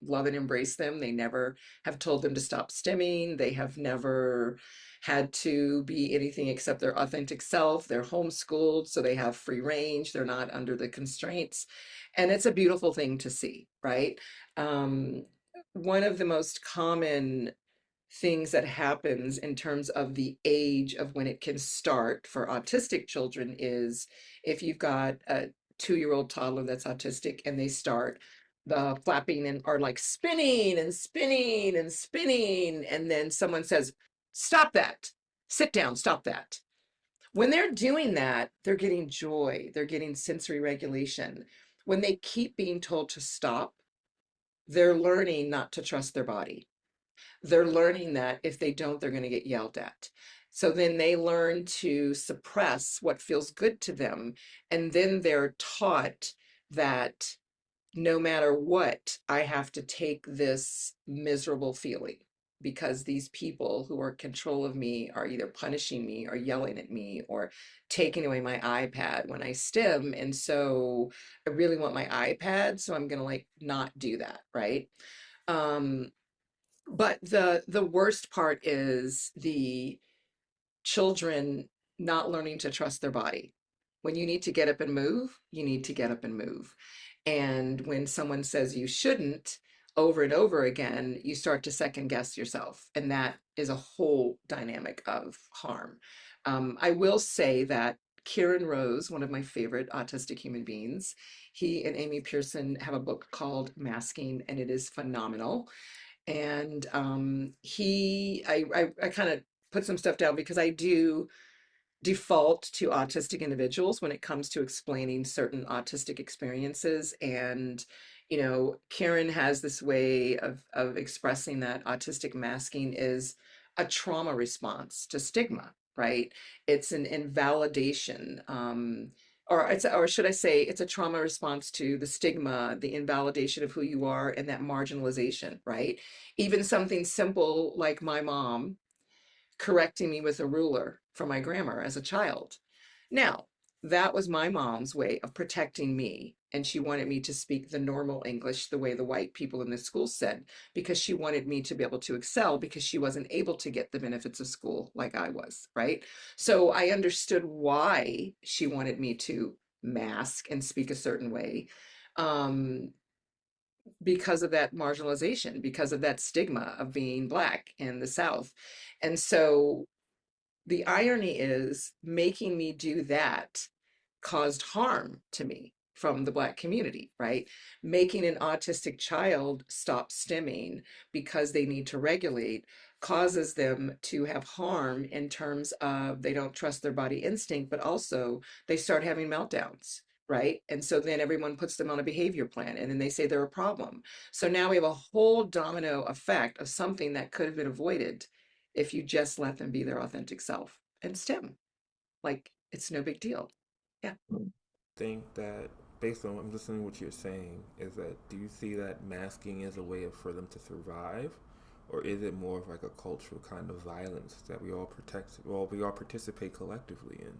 love and embrace them. They never have told them to stop stimming. They have never had to be anything except their authentic self. They're homeschooled, so they have free range. They're not under the constraints. And it's a beautiful thing to see, right? Um, One of the most common things that happens in terms of the age of when it can start for autistic children is, if you've got a 2-year-old toddler that's autistic and they start the flapping and are like spinning and spinning and spinning, and then someone says, stop that, sit down, stop that. When they're doing that, they're getting joy, they're getting sensory regulation. When they keep being told to stop, they're learning not to trust their body. They're learning that if they don't, they're going to get yelled at. So then they learn to suppress what feels good to them. And then they're taught that no matter what, I have to take this miserable feeling, because these people who are in control of me are either punishing me or yelling at me or taking away my iPad when I stim. And so I really want my iPad. So I'm going to like not do that. Right. Um, but the worst part is the children not learning to trust their body. When you need to get up and move, you need to get up and move. And when someone says you shouldn't, over and over again, you start to second guess yourself. And that is a whole dynamic of harm. I will say that Kieran Rose, one of my favorite autistic human beings, he and Amy Pearson have a book called Masking, and it is phenomenal. And I kind of put some stuff down because I do default to autistic individuals when it comes to explaining certain autistic experiences. And Karen has this way of expressing that autistic masking is a trauma response to stigma, right? It's an invalidation, or should I say it's a trauma response to the stigma, the invalidation of who you are, and that marginalization, right? Even something simple like my mom correcting me with a ruler for my grammar as a child. Now, that was my mom's way of protecting me. And she wanted me to speak the normal English the way the white people in the school said, because she wanted me to be able to excel because she wasn't able to get the benefits of school like I was, right? So I understood why she wanted me to mask and speak a certain way. Um, because of that marginalization, because of that stigma of being Black in the South. And so the irony is making me do that caused harm to me from the Black community, right? Making an autistic child stop stimming because they need to regulate causes them to have harm in terms of they don't trust their body instinct, but also they start having meltdowns. Right. And so then everyone puts them on a behavior plan and then they say they're a problem. So now we have a whole domino effect of something that could have been avoided if you just let them be their authentic self and stem. Like it's no big deal. Yeah. Think that based on I'm listening to what you're saying is that do you see that masking is a way of, for them to survive, or is it more of like a cultural kind of violence that we all participate collectively in?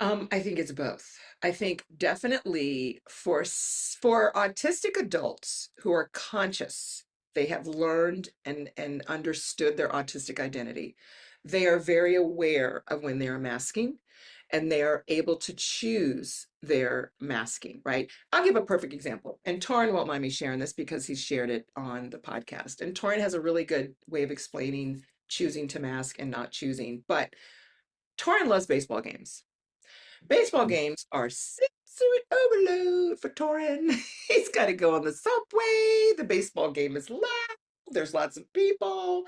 I think it's both. I think definitely for autistic adults who are conscious, they have learned and understood their autistic identity. They are very aware of when they are masking, and they are able to choose their masking, right? I'll give a perfect example. And Torrin won't mind me sharing this because he's shared it on the podcast. And Torrin has a really good way of explaining choosing to mask and not choosing. But Torrin loves baseball games. Baseball games are sensory overload for Torin. He's got to go on the subway. The baseball game is loud. There's lots of people.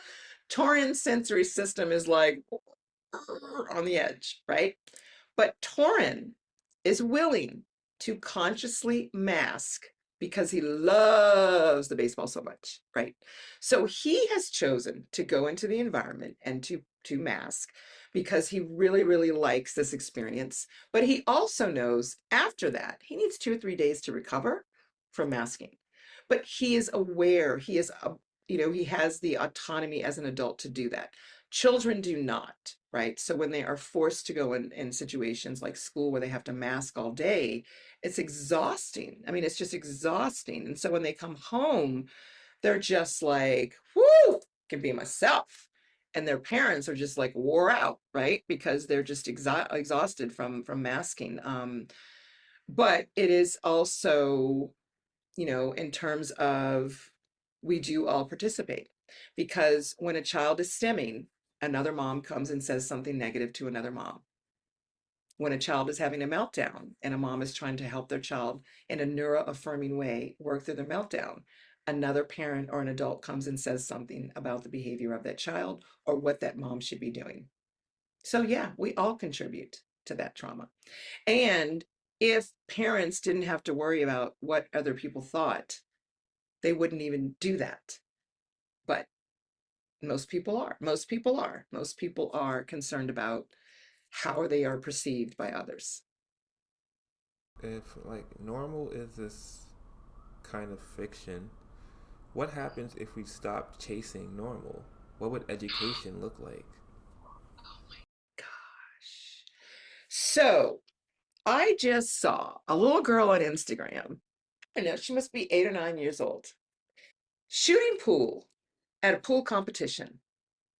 Torin's sensory system is like on the edge, right? But Torin is willing to consciously mask because he loves the baseball so much, right? So he has chosen to go into the environment and to mask because he really, really likes this experience. But he also knows after that, he needs 2 or 3 days to recover from masking. But he is aware, he has the autonomy as an adult to do that. Children do not, right? So when they are forced to go in situations like school where they have to mask all day, it's exhausting. I mean, it's just exhausting. And so when they come home, they're just like, whoo, can be myself. And their parents are just like wore out, right? Because they're just exhausted from masking. But it is also, in terms of we do all participate because when a child is stimming, another mom comes and says something negative to another mom. When a child is having a meltdown and a mom is trying to help their child in a neuro-affirming way work through their meltdown, another parent or an adult comes and says something about the behavior of that child or what that mom should be doing. So, yeah, we all contribute to that trauma. And if parents didn't have to worry about what other people thought, they wouldn't even do that. But most people are. Most people are. Most people are concerned about how they are perceived by others. If like normal is this kind of fiction, what happens if we stop chasing normal? What would education look like? Gosh. So I just saw a little girl on Instagram. I know she must be 8 or 9 years old, shooting pool at a pool competition.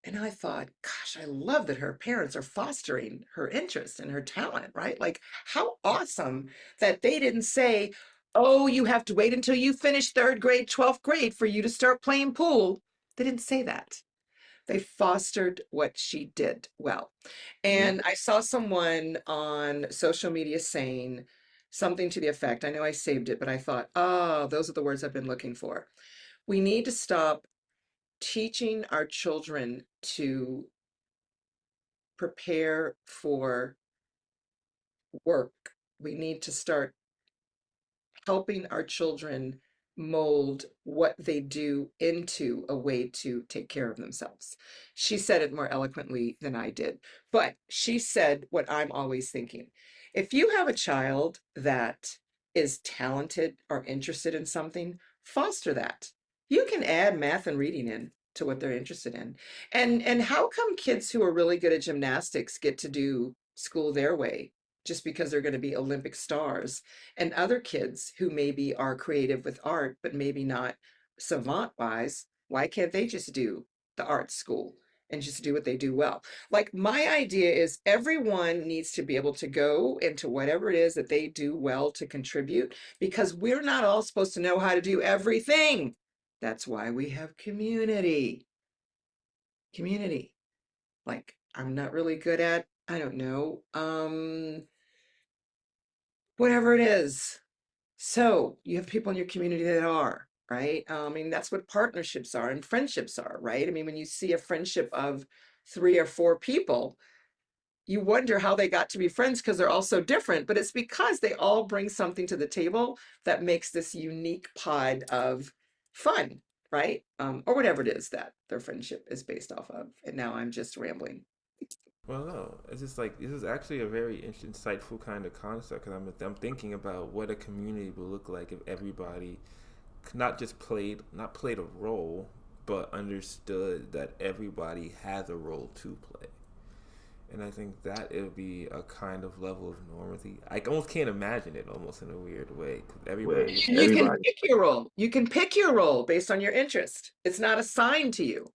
And I thought, gosh, I love that her parents are fostering her interest and her talent, right? Like, how awesome that they didn't say, Oh, you have to wait until you finish third grade, 12th grade for you to start playing pool. They didn't say that. They fostered what she did well. Mm. And I saw someone on social media saying something to the effect, I know I saved it, but I thought, oh, those are the words I've been looking for. We need to stop teaching our children to prepare for work. We need to start helping our children mold what they do into a way to take care of themselves. She said it more eloquently than I did, but she said what I'm always thinking. If you have a child that is talented or interested in something, foster that. You can add math and reading in to what they're interested in. And how come kids who are really good at gymnastics get to do school their way just because they're going to be Olympic stars? And other kids who maybe are creative with art, but maybe not savant wise, why can't they just do the art school and just do what they do well? Like, my idea is everyone needs to be able to go into whatever it is that they do well to contribute, because we're not all supposed to know how to do everything. That's why we have community. Community. Like, I'm not really good at, I don't know, whatever it is. So you have people in your community that are, right? I mean, that's what partnerships are and friendships are, right? I mean, when you see a friendship of three or four people, you wonder how they got to be friends because they're all so different, but it's because they all bring something to the table that makes this unique pod of fun, right? Or whatever it is that their friendship is based off of. And now I'm just rambling. Well, no, it's just like this is actually a very insightful kind of concept because I'm thinking about what a community would look like if everybody not just not played a role, but understood that everybody has a role to play. And I think that it would be a kind of level of normalcy. I almost can't imagine it, almost in a weird way, because everybody is And you can pick your role. You can pick your role based on your interest. It's not assigned to you.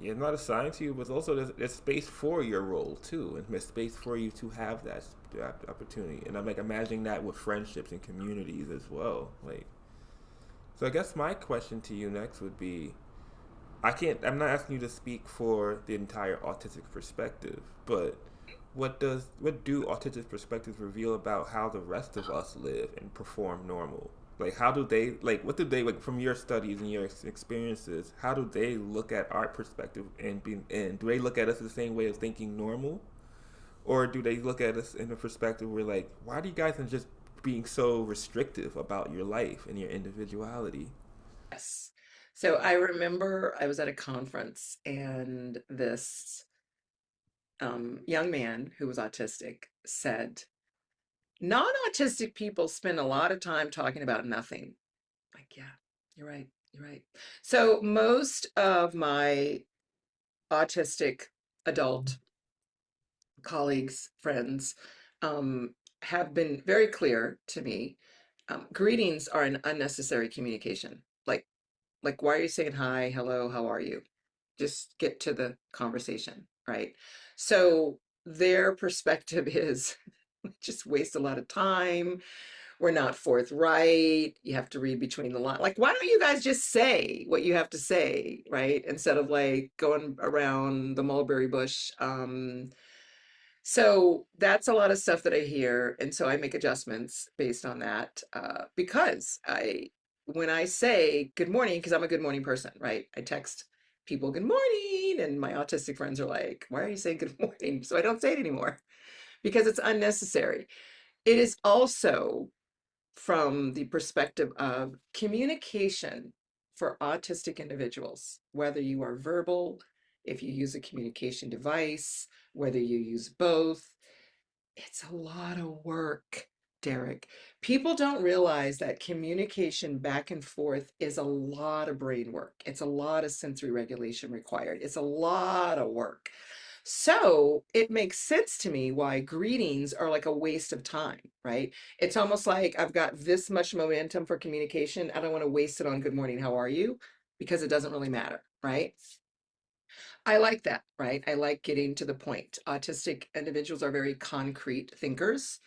yeah, not assigned to you, but also there's space for your role too, and there's space for you to have that opportunity. And I'm like imagining that with friendships and communities as well. Like, so I guess my question to you next would be, I'm not asking you to speak for the entire autistic perspective, but what do autistic perspectives reveal about how the rest of us live and perform normal? Like how do they like what do they like from your studies and your experiences? How do they look at our perspective and do they look at us the same way of thinking normal, or do they look at us in a perspective where like why do you guys are just being so restrictive about your life and your individuality? Yes. So I remember I was at a conference and this young man who was autistic said, non-autistic people spend a lot of time talking about nothing. Like, yeah, you're right. You're right. So most of my autistic adult colleagues, friends, um, have been very clear to me. Greetings are an unnecessary communication. Like, why are you saying hi, hello, how are you? Just get to the conversation, right? So their perspective is just waste a lot of time. We're not forthright. You have to read between the lines. Like, why don't you guys just say what you have to say, right? Instead of like going around the mulberry bush. So that's a lot of stuff that I hear, and so I make adjustments based on that because when I say good morning, because I'm a good morning person, right? I text people good morning, and my autistic friends are like, "Why are you saying good morning?" So I don't say it anymore because it's unnecessary. It is also from the perspective of communication for autistic individuals, whether you are verbal, if you use a communication device, whether you use both, it's a lot of work, Derek. People don't realize that communication back and forth is a lot of brain work. It's a lot of sensory regulation required. It's a lot of work. So it makes sense to me why greetings are like a waste of time, right? It's almost like I've got this much momentum for communication. I don't want to waste it on good morning, how are you? Because it doesn't really matter, right? I like that, right? I like getting to the point. Autistic individuals are very concrete thinkers.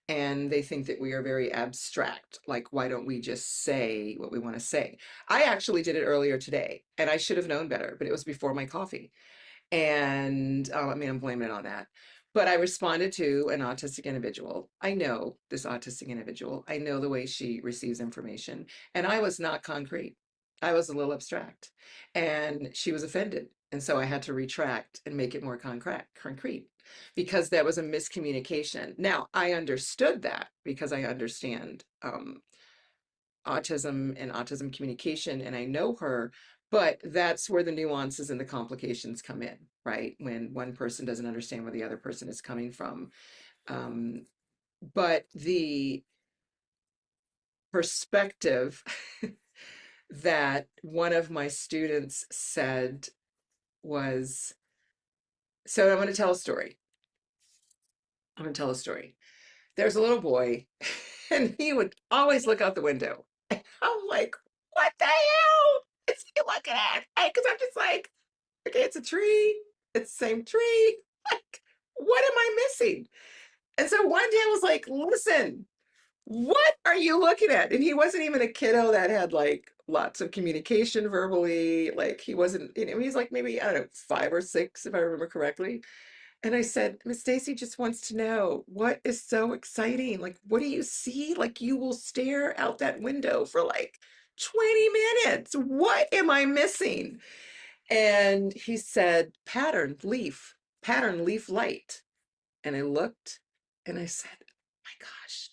and they think that we are very abstract. Like, why don't we just say what we want to say? I actually did it earlier today, and I should have known better, but it was before my coffee. And I mean, I'm blaming it on that. But I responded to an autistic individual. I know this autistic individual. I know the way she receives information. And I was not concrete. I was a little abstract. And she was offended. And so I had to retract and make it more concrete because that was a miscommunication. Now, I understood that because I understand autism and autism communication, and I know her, but that's where the nuances and the complications come in, right? When one person doesn't understand where the other person is coming from. Um, but the perspective that one of my students said was, so I'm going to tell a story. I'm going to tell a story. There's a little boy, and he would always look out the window. I'm like, what the hell is he looking at? Because I'm just like, okay, it's a tree. It's the same tree. Like, what am I missing? And so one day I was like, listen, what are you looking at? And he wasn't even a kiddo that had like lots of communication verbally. Like he wasn't, he's like maybe, I don't know, 5 or 6, if I remember correctly. And I said, Miss Stacy just wants to know what is so exciting. Like, what do you see? Like, you will stare out that window for like 20 minutes. What am I missing? And he said, pattern, leaf light. And I looked and I said, oh my gosh.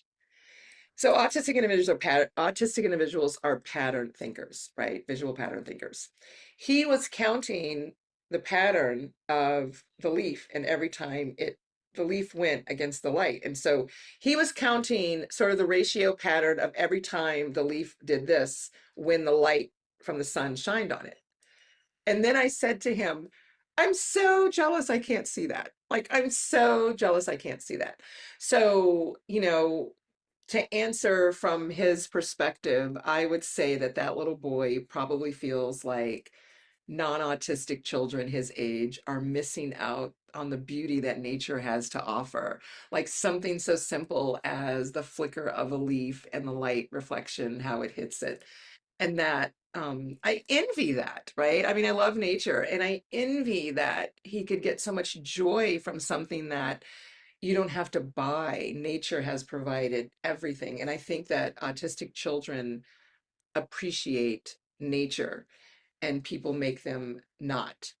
So autistic individuals are pattern thinkers, right? Visual pattern thinkers. He was counting the pattern of the leaf, and every time the leaf went against the light. And so he was counting sort of the ratio pattern of every time the leaf did this when the light from the sun shined on it. And then I said to him, I'm so jealous I can't see that. Like, I'm so jealous I can't see that. So, to answer from his perspective, I would say that that little boy probably feels like non-autistic children his age are missing out on the beauty that nature has to offer. Like something so simple as the flicker of a leaf and the light reflection, how it hits it. And that I envy that, right? I mean, I love nature and I envy that he could get so much joy from something that you don't have to buy. Nature has provided everything. And I think that autistic children appreciate nature and people make them not.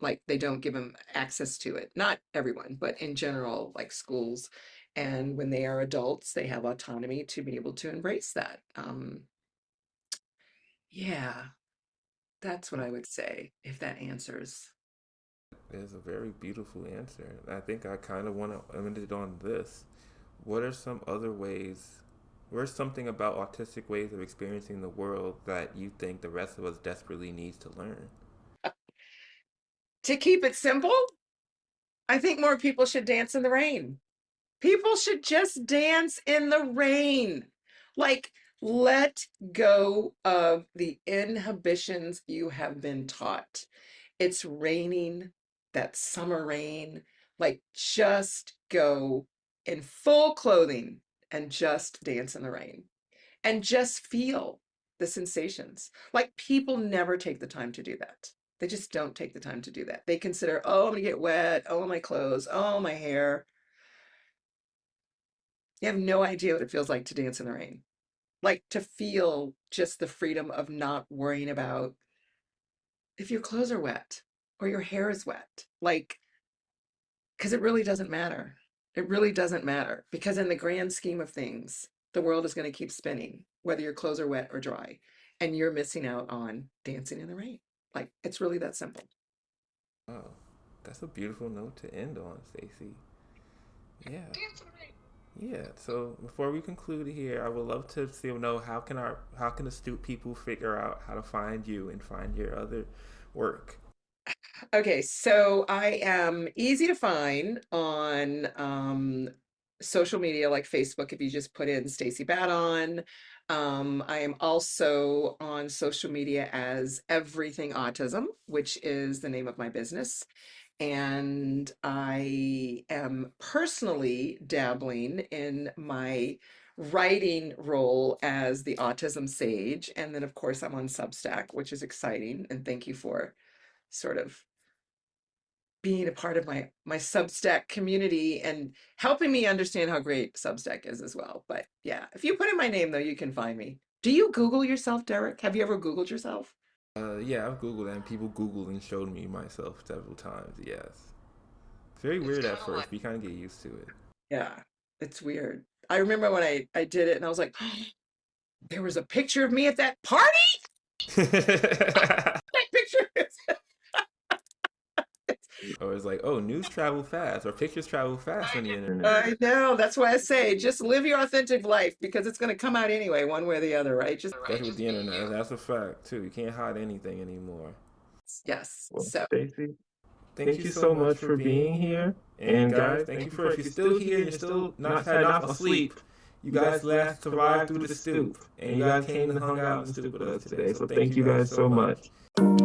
Like they don't give them access to it. Not everyone, but in general, like schools. And when they are adults, they have autonomy to be able to embrace that. Yeah, that's what I would say if that answers. It's a very beautiful answer. I think I kind of want to end it on this. What are some other ways, where's something about autistic ways of experiencing the world that you think the rest of us desperately needs to learn? To keep it simple, I think more people should dance in the rain. People should just dance in the rain. Like, let go of the inhibitions you have been taught. It's raining, that summer rain. Like, just go in full clothing and just dance in the rain and just feel the sensations. Like, people never take the time to do that. They just don't take the time to do that. They consider, oh, I'm gonna get wet. Oh, my clothes. Oh, my hair. You have no idea what it feels like to dance in the rain. Like to feel just the freedom of not worrying about if your clothes are wet or your hair is wet. Like, because it really doesn't matter. It really doesn't matter because in the grand scheme of things, the world is going to keep spinning, whether your clothes are wet or dry, and you're missing out on dancing in the rain. Like, it's really that simple. Oh, that's a beautiful note to end on, Stacy. Yeah. Dance in the rain. Yeah. So before we conclude here, I would love to still know how can astute people figure out how to find you and find your other work. Okay, so I am easy to find on social media like Facebook if you just put in Stacy Badon. I am also on social media as Everything Autism, which is the name of my business. And I am personally dabbling in my writing role as the autism sage. And then, of course, I'm on Substack, which is exciting. And thank you for sort of being a part of my Substack community and helping me understand how great Substack is as well. But yeah, if you put in my name though, you can find me. Do you Google yourself, Derek? Have you ever Googled yourself? Yeah, I've Googled that, and people Googled and showed me myself several times. Yes. It's very It's weird kind at of like, first, but you kind of get used to Yeah, it's weird. I remember when I did it and I was like, there was a picture of me at that party. it. That picture is Or it's like, oh, news travel fast, or pictures travel fast I on the know. internet. I know. That's why I say just live your authentic life because it's going to come out anyway, one way or the other, right? Just Right, Especially with just the be internet, you. that's a fact too. You can't hide anything anymore. yes. Well, So Stacy, Thank thank you you so so much much for for being being here. here. And And guys, guys, thank you thank you for, for if if you're you're still still here here and and you're you're still still not not heading heading off off asleep. asleep. You You guys guys last last survived survived through through the the stoop, stoop, and and you you guys guys came came and and hung hung out out in in the the stoop stoop with with us us today. today. So So thank thank you you guys guys so so much. much.